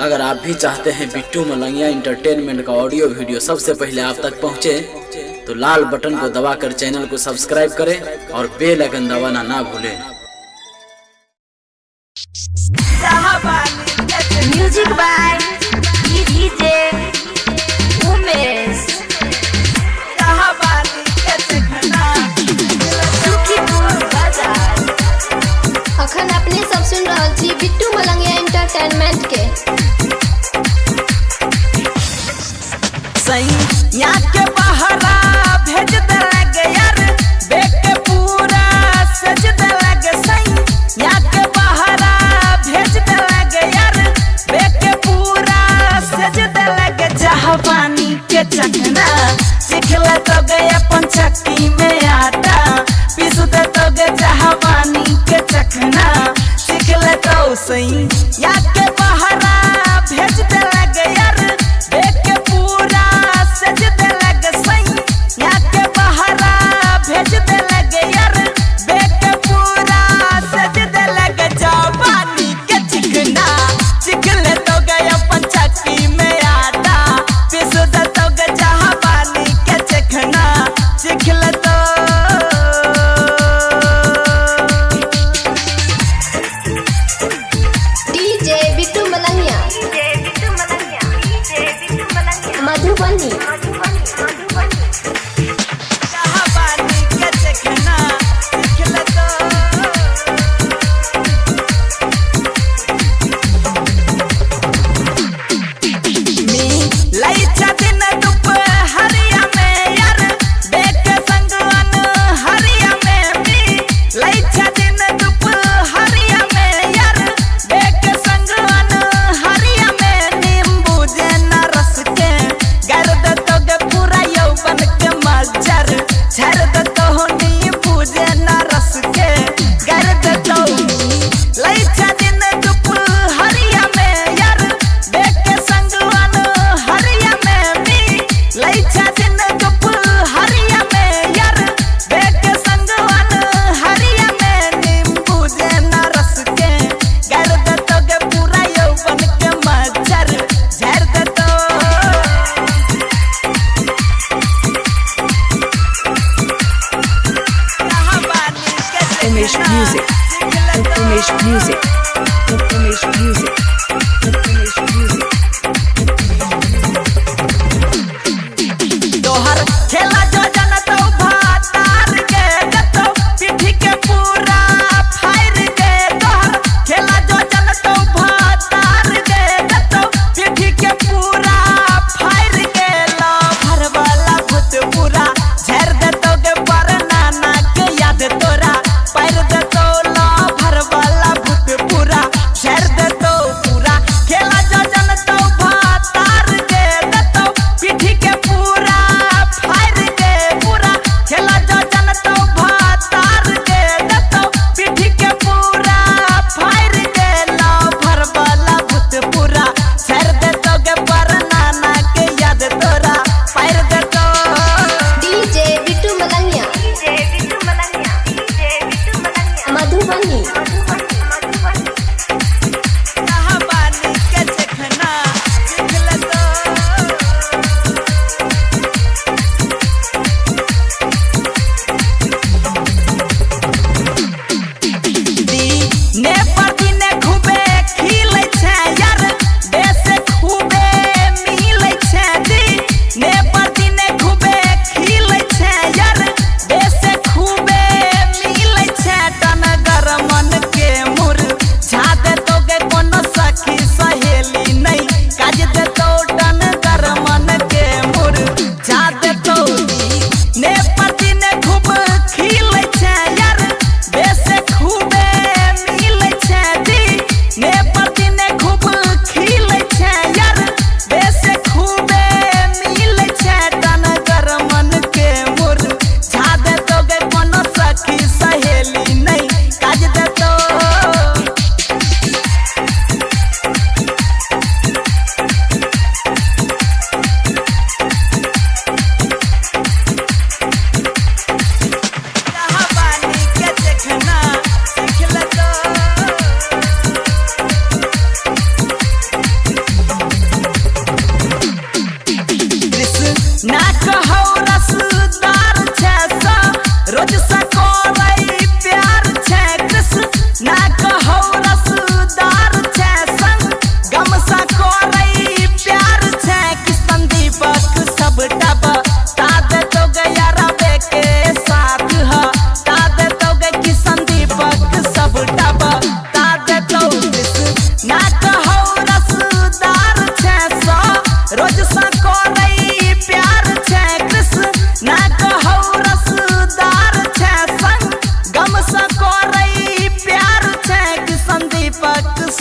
अगर आप भी चाहते हैं बिट्टू मलंगिया इंटरटेनमेंट का ऑडियो वीडियो सबसे पहले आप तक पहुंचे, तो लाल बटन को दबाकर चैनल को सब्सक्राइब करें और बेल आइकन दबाना ना भूलें। Music by DJ Umesh. अखन अपने सब सुन रहा छी बिट्टू मलंगिया इंटरटेनमेंट के। सैया के बहरा भेज देलक यार, देख के पूरा सज देलक। सैया के बहरा भेज देलक यार, देख के पूरा सज देलक। जहानी के चखना सिखला तो गए अपन चक्की में आटा पीस दे तो गे। जहानी के चखना सिखला तो सैया के बहरा भेज देलक यार, देख के पूरा सज देलक। सैया के बहरा भेज देलक यार, देख के पूरा सज देलक। जवानी के चिकना चिकले तो गए अपन चक्की में आटा पीस दे तो गे। जवानी के चिकना चिखले तो डीजे बिट्टू मलंगिया मधुबनी। जहानी के चिकना चिखले तो लइचा दिन दुपहरिया में यार, देख के संगवन हरिया में मी। लइचा दिन दुपहरिया में यार, देख के संगवन हरिया में। नींबू जे न रस के गर दे तो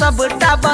सब टाबा